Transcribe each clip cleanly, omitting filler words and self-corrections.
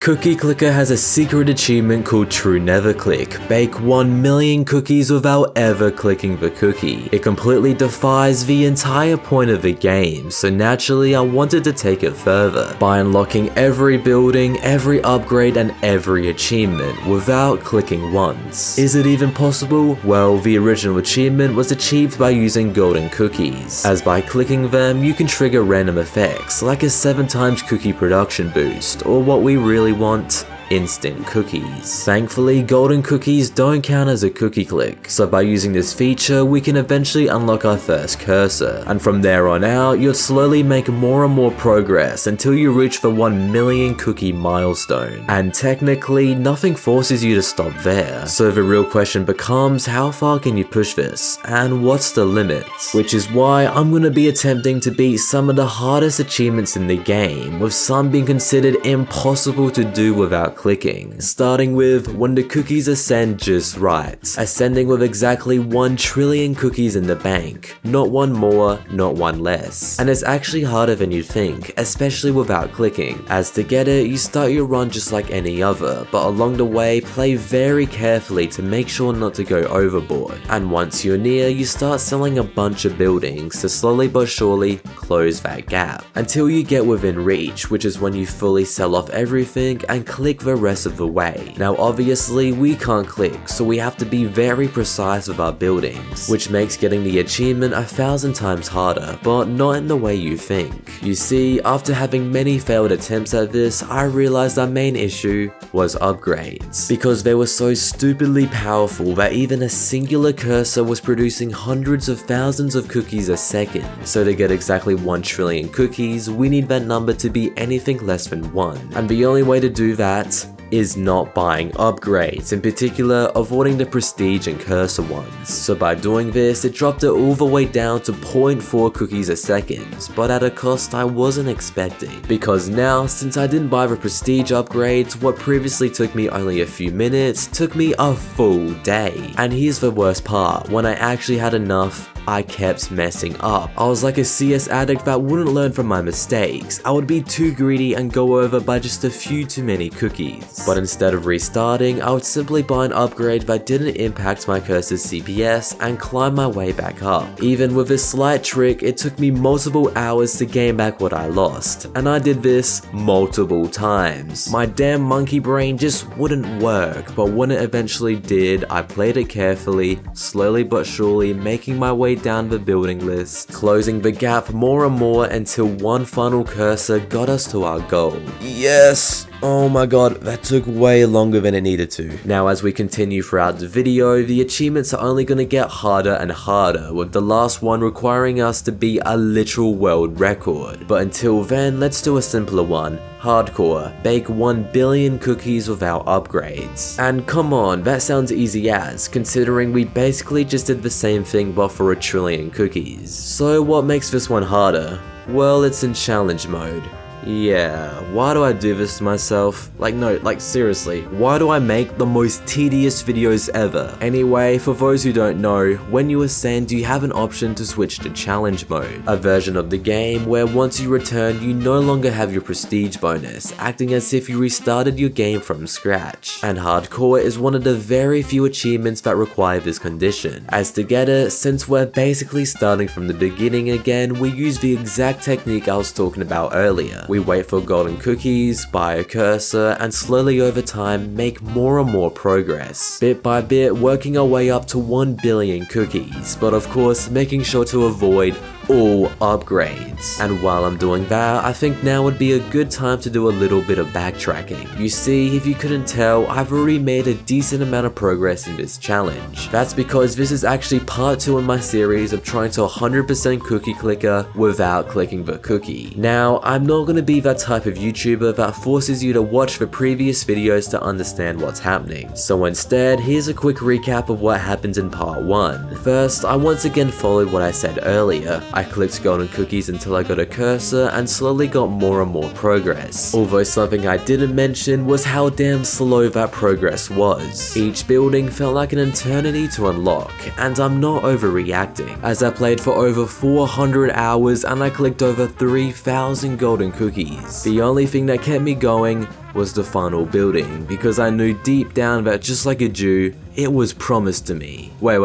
Cookie Clicker has a secret achievement called True Never Click. Bake 1 million cookies without ever clicking the cookie. It completely defies the entire point of the game, so naturally I wanted to take it further by unlocking every building, every upgrade, and every achievement without clicking once. Is it even possible? Well, the original achievement was achieved by using golden cookies, as by clicking them you can trigger random effects like a 7 times cookie production boost, or what we really want, instant cookies. Thankfully, golden cookies don't count as a cookie click, so by using this feature we can eventually unlock our first cursor, and from there on out you'll slowly make more and more progress until you reach the 1 million cookie milestone. And technically nothing forces you to stop there, so the real question becomes how far can you push this, and what's the limit? Which is why I'm going to be attempting to beat some of the hardest achievements in the game, with some being considered impossible to do without clicking, starting with when the cookies ascend just right, ascending with exactly 1 trillion cookies in the bank, not one more, not one less. And it's actually harder than you'd think, especially without clicking, as to get it you start your run just like any other, but along the way play very carefully to make sure not to go overboard, and once you're near you start selling a bunch of buildings to slowly but surely close that gap, until you get within reach, which is when you fully sell off everything and click the rest of the way. Now obviously we can't click, so we have to be very precise with our buildings, which makes getting the achievement 1,000 times harder, but not in the way you think. You see, after having many failed attempts at this, I realized our main issue was upgrades, because they were so stupidly powerful that even a singular cursor was producing hundreds of thousands of cookies a second. So to get exactly 1 trillion cookies, we need that number to be anything less than 1, and the only way to do that is not buying upgrades, in particular avoiding the prestige and cursor ones. So by doing this, it dropped it all the way down to 0.4 cookies a second, but at a cost I wasn't expecting. Because now, since I didn't buy the prestige upgrades, what previously took me only a few minutes took me a full day. And here's the worst part, when I actually had enough, I kept messing up. I was like a CS addict that wouldn't learn from my mistakes. I would be too greedy and go over by just a few too many cookies. But instead of restarting, I would simply buy an upgrade that didn't impact my cursor's CPS and climb my way back up. Even with this slight trick, it took me multiple hours to gain back what I lost, and I did this multiple times. My damn monkey brain just wouldn't work, but when it eventually did, I played it carefully, slowly but surely making my way down the building list, closing the gap more and more until one final cursor got us to our goal. Yes! Oh my god, that took way longer than it needed to. Now as we continue throughout the video, the achievements are only gonna get harder and harder, with the last one requiring us to beat a literal world record. But until then, let's do a simpler one. Hardcore, bake 1 billion cookies without upgrades. And come on, that sounds easy as, considering we basically just did the same thing but for 1 trillion cookies. So what makes this one harder? Well, it's in challenge mode. Yeah, why do I do this to myself? Like seriously, why do I make the most tedious videos ever? Anyway, for those who don't know, when you ascend you have an option to switch to challenge mode, a version of the game where once you return you no longer have your prestige bonus, acting as if you restarted your game from scratch. And hardcore is one of the very few achievements that require this condition, as to get it, since we're basically starting from the beginning again, we use the exact technique I was talking about earlier. We wait for golden cookies, buy a cursor, and slowly over time make more and more progress, bit by bit working our way up to 1 billion cookies, but of course making sure to avoid all upgrades. And while I'm doing that, I think now would be a good time to do a little bit of backtracking. You see, if you couldn't tell, I've already made a decent amount of progress in this challenge. That's because this is actually part 2 in my series of trying to 100% cookie clicker without clicking the cookie. Now, I'm not going to be that type of YouTuber that forces you to watch the previous videos to understand what's happening. So instead, here's a quick recap of what happened in part 1. First, I once again followed what I said earlier. I clicked golden cookies until I got a cursor and slowly got more and more progress. Although something I didn't mention was how damn slow that progress was. Each building felt like an eternity to unlock, and I'm not overreacting, as I played for over 400 hours and I clicked over 3,000 golden cookies. The only thing that kept me going was the final building, because I knew deep down that just like a Jew, it was promised to me. Wait,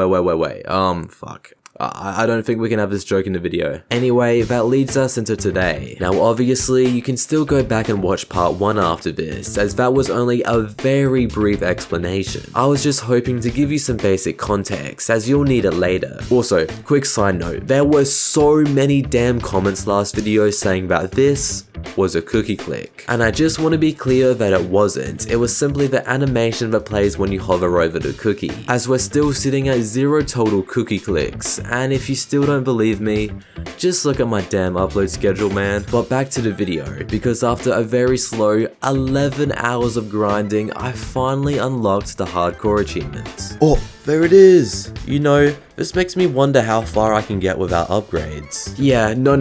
fuck. I don't think we can have this joke in the video. Anyway, that leads us into today. Now obviously, you can still go back and watch part 1 after this, as that was only a very brief explanation. I was just hoping to give you some basic context, as you'll need it later. Also, quick side note, there were so many damn comments last video saying that this was a cookie click. And I just want to be clear that it wasn't. It was simply the animation that plays when you hover over the cookie, as we're still sitting at 0 total cookie clicks. And if you still don't believe me, just look at my damn upload schedule, man. But back to the video, because after a very slow 11 hours of grinding, I finally unlocked the hardcore achievement. Oh, there it is! You know, this makes me wonder how far I can get without upgrades. Yeah, no.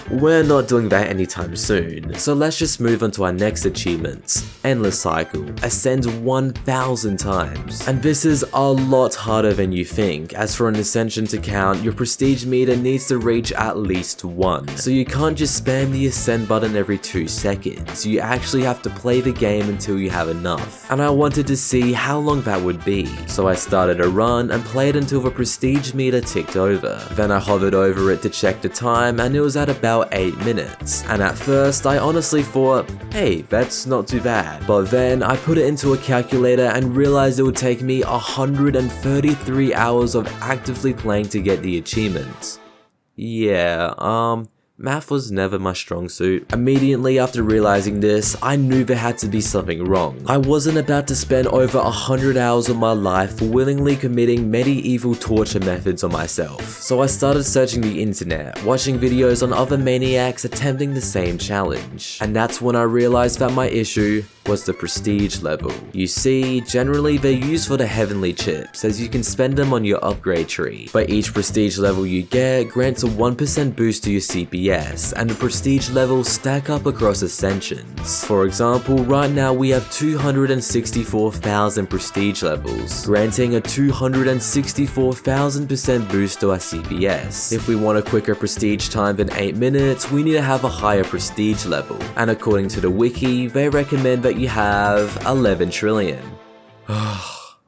We're not doing that anytime soon. So let's just move on to our next achievement. Endless Cycle. Ascend 1,000 times. And this is a lot harder than you think, as for an ascension to count, your prestige meter needs to reach at least 1. So you can't just spam the ascend button every 2 seconds. You actually have to play the game until you have enough. And I wanted to see how long that would be. So I started a run and played until the prestige meter ticked over. Then I hovered over it to check the time, and it was at about 8 minutes. And at first I honestly thought, hey, that's not too bad. But then I put it into a calculator and realized it would take me 133 hours of actively playing to get the achievement. Yeah, math was never my strong suit. Immediately after realizing this, I knew there had to be something wrong. I wasn't about to spend over 100 hours of my life willingly committing medieval torture methods on myself. So I started searching the internet, watching videos on other maniacs attempting the same challenge. And that's when I realized that my issue was the prestige level. You see, generally they're used for the heavenly chips, as you can spend them on your upgrade tree. But each prestige level you get grants a 1% boost to your CPS, and the prestige levels stack up across ascensions. For example, right now we have 264,000 prestige levels, granting a 264,000% boost to our CPS. If we want a quicker prestige time than 8 minutes, we need to have a higher prestige level. And according to the wiki, they recommend that you have 11 trillion.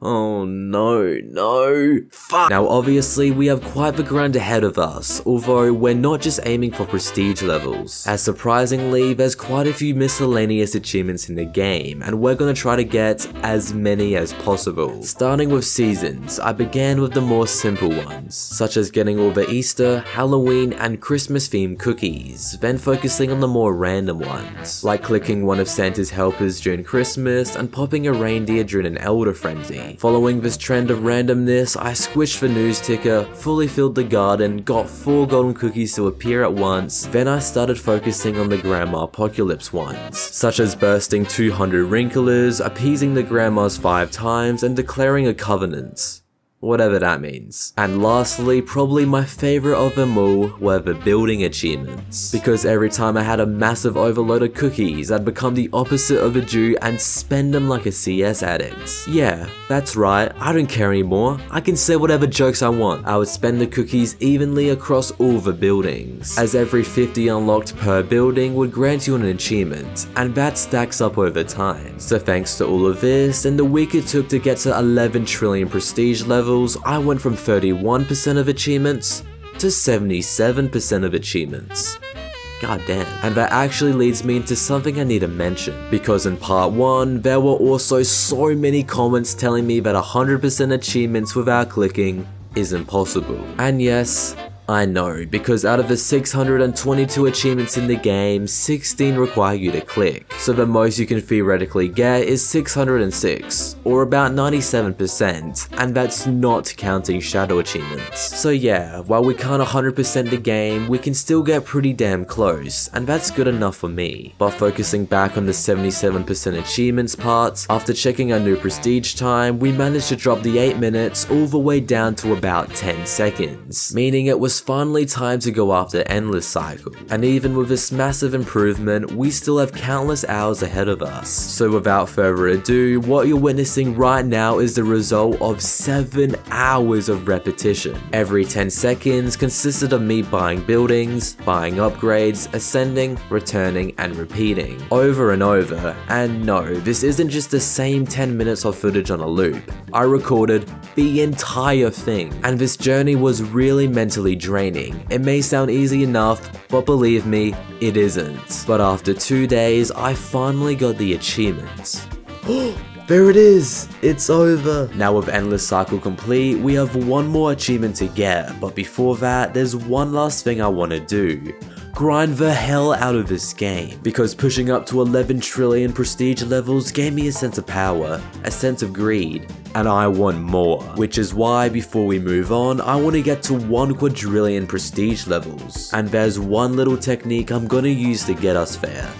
Oh no, fuck! Now obviously we have quite the grind ahead of us, although we're not just aiming for prestige levels, as surprisingly there's quite a few miscellaneous achievements in the game, and we're gonna try to get as many as possible. Starting with seasons, I began with the more simple ones, such as getting all the Easter, Halloween and Christmas themed cookies, then focusing on the more random ones, like clicking one of Santa's helpers during Christmas and popping a reindeer during an Elder Frenzy. Following this trend of randomness, I squished the news ticker, fully filled the garden, got 4 golden cookies to appear at once, then I started focusing on the Grandma Apocalypse ones, such as bursting 200 wrinklers, appeasing the grandmas 5 times, and declaring a covenant. Whatever that means. And lastly, probably my favorite of them all were the building achievements. Because every time I had a massive overload of cookies, I'd become the opposite of a Jew and spend them like a CS addict. Yeah, that's right, I don't care anymore. I can say whatever jokes I want. I would spend the cookies evenly across all the buildings, as every 50 unlocked per building would grant you an achievement, and that stacks up over time. So thanks to all of this, and the week it took to get to 11 trillion prestige levels, I went from 31% of achievements to 77% of achievements. God damn. And that actually leads me into something I need to mention, because in part 1, there were also so many comments telling me that 100% achievements without clicking is impossible. And yes, I know, because out of the 622 achievements in the game, 16 require you to click. So the most you can theoretically get is 606, or about 97%, and that's not counting shadow achievements. So yeah, while we can't 100% the game, we can still get pretty damn close, and that's good enough for me. But focusing back on the 77% achievements part, after checking our new prestige time, we managed to drop the 8 minutes all the way down to about 10 seconds, meaning it was was finally time to go after Endless Cycle, and even with this massive improvement, we still have countless hours ahead of us. So without further ado, what you're witnessing right now is the result of 7 hours of repetition. Every 10 seconds consisted of me buying buildings, buying upgrades, ascending, returning, and repeating, over and over. And no, this isn't just the same 10 minutes of footage on a loop. I recorded the entire thing, and this journey was really mentally draining. It may sound easy enough, but believe me, it isn't. But after 2 days, I finally got the achievement. There it is! It's over! Now with Endless Cycle complete, we have one more achievement to get, but before that, there's one last thing I want to do. Grind the hell out of this game, because pushing up to 11 trillion prestige levels gave me a sense of power, a sense of greed, and I want more. Which is why before we move on, I want to get to 1 quadrillion prestige levels. And there's one little technique I'm gonna use to get us there.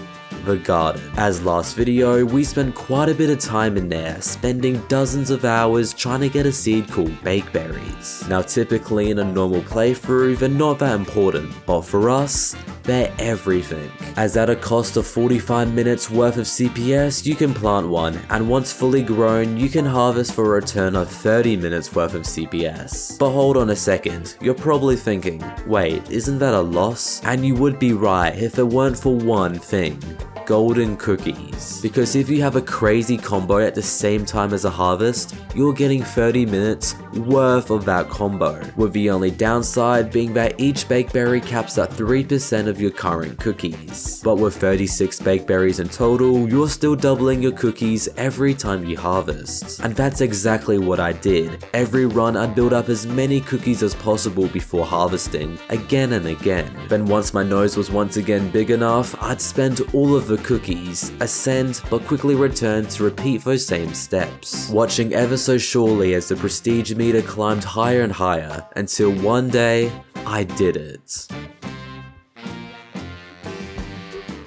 The garden. As last video, we spent quite a bit of time in there, spending dozens of hours trying to get a seed called bakeberries. Now typically in a normal playthrough, they're not that important, but for us, they're everything. As at a cost of 45 minutes worth of CPS, you can plant one, and once fully grown, you can harvest for a return of 30 minutes worth of CPS. But hold on a second, you're probably thinking, wait, isn't that a loss? And you would be right if it weren't for one thing. Golden cookies. Because if you have a crazy combo at the same time as a harvest, you're getting 30 minutes worth of that combo, with the only downside being that each bakeberry caps at 3% of your current cookies. But with 36 bakeberries in total, you're still doubling your cookies every time you harvest. And that's exactly what I did. Every run I'd build up as many cookies as possible before harvesting, again and again. Then once my nose was once again big enough, I'd spend all of the cookies, ascend, but quickly return to repeat those same steps, watching ever so surely as the prestige meter climbed higher and higher, until one day, I did it.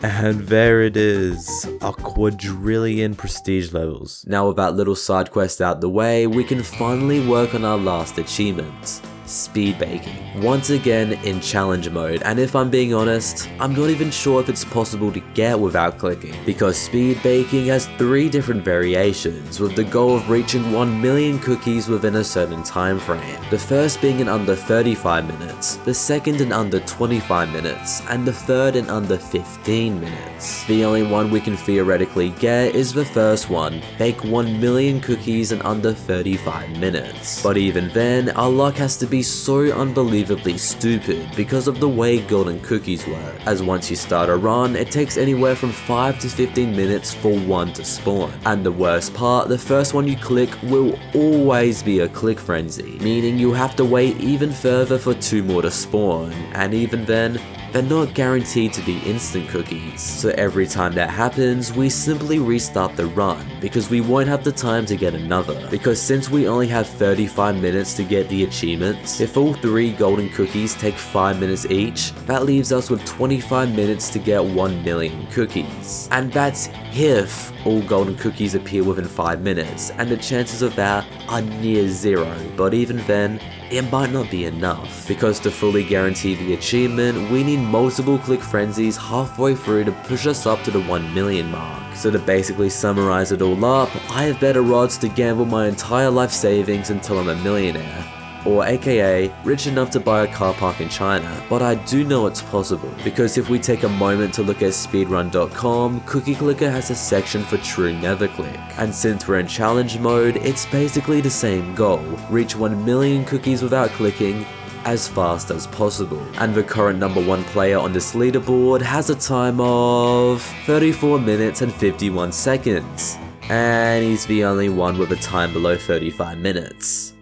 And there it is, a quadrillion prestige levels. Now with that little side quest out the way, we can finally work on our last achievement. Speed baking, once again in challenge mode, and if I'm being honest, I'm not even sure if it's possible to get without clicking, because speed baking has 3 different variations, with the goal of reaching 1 million cookies within a certain time frame. The first being in under 35 minutes, the second in under 25 minutes, and the third in under 15 minutes. The only one we can theoretically get is the first one, bake 1 million cookies in under 35 minutes. But even then, our luck has to be so unbelievably stupid because of the way golden cookies work, as once you start a run, it takes anywhere from 5 to 15 minutes for one to spawn. And the worst part, the first one you click will always be a click frenzy, meaning you have to wait even further for 2 more to spawn, and even then, they're not guaranteed to be instant cookies. So every time that happens, we simply restart the run, because we won't have the time to get another. Because since we only have 35 minutes to get the achievements, if all 3 golden cookies take 5 minutes each, that leaves us with 25 minutes to get 1 million cookies. And that's if all golden cookies appear within 5 minutes, and the chances of that are near 0. But even then, it might not be enough, because to fully guarantee the achievement, we need multiple click frenzies halfway through to push us up to the 1 million mark. So to basically summarize it all up, I have better odds to gamble my entire life savings until I'm a millionaire, or aka rich enough to buy a car park in China. But I do know it's possible, because if we take a moment to look at speedrun.com, Cookie Clicker has a section for true never click. And since we're in challenge mode, it's basically the same goal, reach 1 million cookies without clicking as fast as possible. And the current #1 player on this leaderboard has a time of 34 minutes and 51 seconds. And he's the only one with a time below 35 minutes.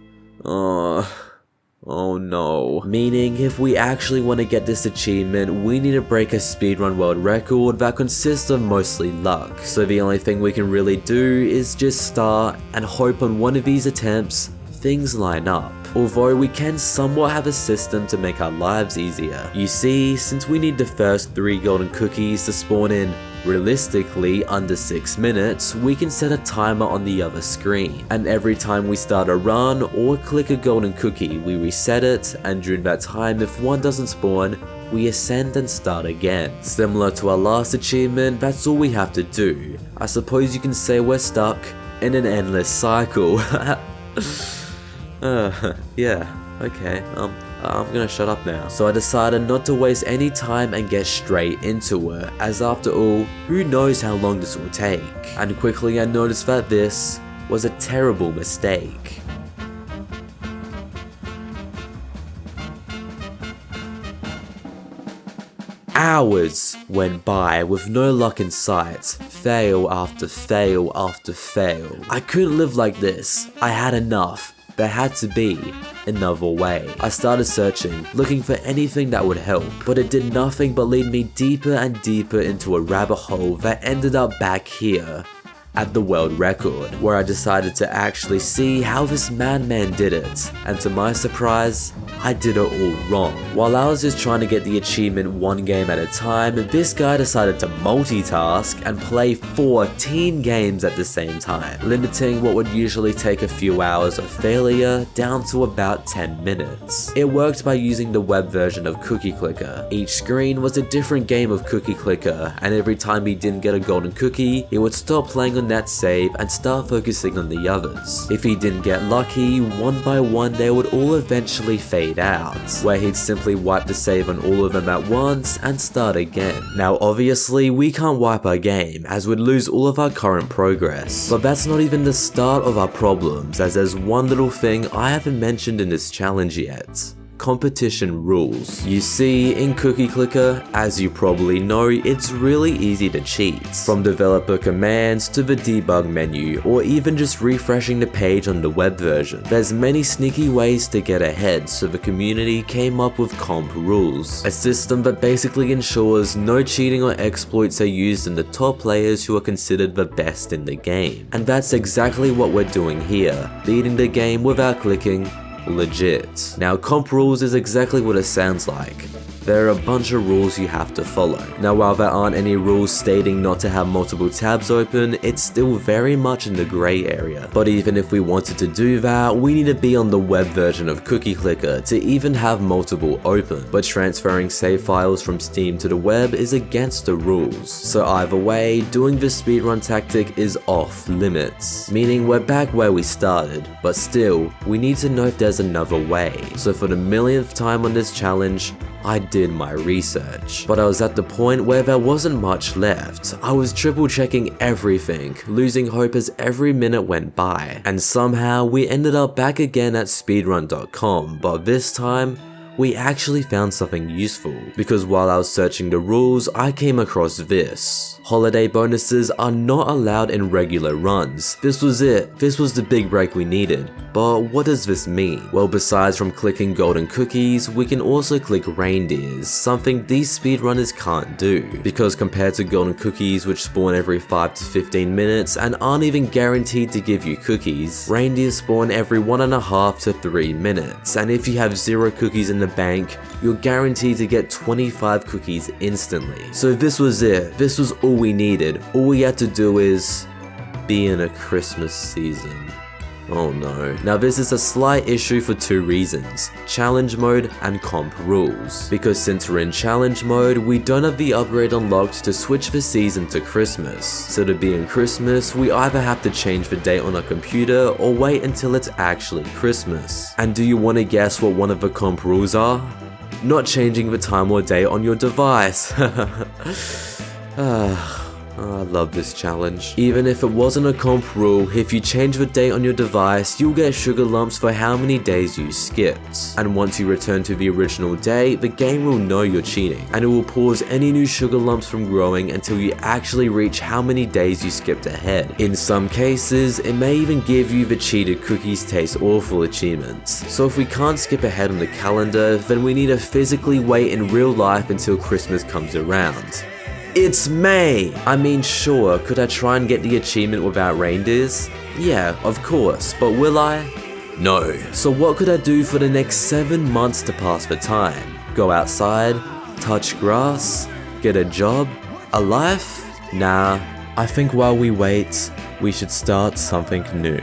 Oh no. Meaning, if we actually want to get this achievement, we need to break a speedrun world record that consists of mostly luck. So the only thing we can really do is just start and hope on one of these attempts things line up. Although we can somewhat have a system to make our lives easier. You see, since we need the first 3 golden cookies to spawn in Realistically, under 6 minutes, we can set a timer on the other screen, and every time we start a run or click a golden cookie, we reset it, and during that time, if one doesn't spawn, we ascend and start again. Similar to our last achievement, that's all we have to do. I suppose you can say we're stuck in an endless cycle. Yeah, okay, I'm gonna shut up now. So I decided not to waste any time and get straight into it, as after all, who knows how long this will take. And quickly I noticed that this was a terrible mistake. Hours went by with no luck in sight, fail after fail after fail. I couldn't live like this, I had enough. There had to be another way. I started searching, looking for anything that would help, but it did nothing but lead me deeper and deeper into a rabbit hole that ended up back here at the world record, where I decided to actually see how this madman did it, and to my surprise, I did it all wrong. While I was just trying to get the achievement one game at a time, this guy decided to multitask and play 14 games at the same time, limiting what would usually take a few hours of failure down to about 10 minutes. It worked by using the web version of Cookie Clicker. Each screen was a different game of Cookie Clicker, and every time he didn't get a golden cookie, he would stop playing on that save and start focusing on the others. If he didn't get lucky, one by one they would all eventually fade out, where he'd simply wipe the save on all of them at once and start again. Now obviously we can't wipe our game, as we'd lose all of our current progress, but that's not even the start of our problems, as there's one little thing I haven't mentioned in this challenge yet. Competition rules. You see, in Cookie Clicker, as you probably know, it's really easy to cheat. From developer commands to the debug menu, or even just refreshing the page on the web version. There's many sneaky ways to get ahead, so the community came up with comp rules, a system that basically ensures no cheating or exploits are used in the top players who are considered the best in the game. And that's exactly what we're doing here, beating the game without clicking legit. Now comp rules is exactly what it sounds like. There are a bunch of rules you have to follow. Now while there aren't any rules stating not to have multiple tabs open, it's still very much in the grey area. But even if we wanted to do that, we need to be on the web version of Cookie Clicker to even have multiple open. But transferring save files from Steam to the web is against the rules. So either way, doing the speedrun tactic is off limits. Meaning we're back where we started, but still, we need to know if there's another way. So for the millionth time on this challenge, I did my research, but I was at the point where there wasn't much left. I was triple checking everything, losing hope as every minute went by, and somehow we ended up back again at speedrun.com, but this time, we actually found something useful, because while I was searching the rules, I came across this. Holiday bonuses are not allowed in regular runs. This was it. This was the big break we needed. But what does this mean? Well, besides from clicking golden cookies, we can also click reindeers, something these speedrunners can't do. Because compared to golden cookies which spawn every 5 to 15 minutes and aren't even guaranteed to give you cookies, reindeers spawn every 1.5 to 3 minutes, and if you have 0 cookies in the bank, you're guaranteed to get 25 cookies instantly. So this was it. This was all we needed. All we had to do is be in a Christmas season. Oh no. Now this is a slight issue for 2 reasons, challenge mode and comp rules. Because since we're in challenge mode, we don't have the upgrade unlocked to switch the season to Christmas. So to be in Christmas, we either have to change the date on our computer or wait until it's actually Christmas. And do you want to guess what one of the comp rules are? Not changing the time or date on your device. I love this challenge. Even if it wasn't a comp rule, if you change the date on your device, you'll get sugar lumps for how many days you skipped. And once you return to the original day, the game will know you're cheating, and it will pause any new sugar lumps from growing until you actually reach how many days you skipped ahead. In some cases, it may even give you the cheated cookies taste awful achievements. So if we can't skip ahead on the calendar, then we need to physically wait in real life until Christmas comes around. It's May! I mean, sure, could I try and get the achievement without reindeers? Yeah, of course, but will I? No. So what could I do for the next 7 months to pass the time? Go outside? Touch grass? Get a job? A life? Nah, I think while we wait, we should start something new.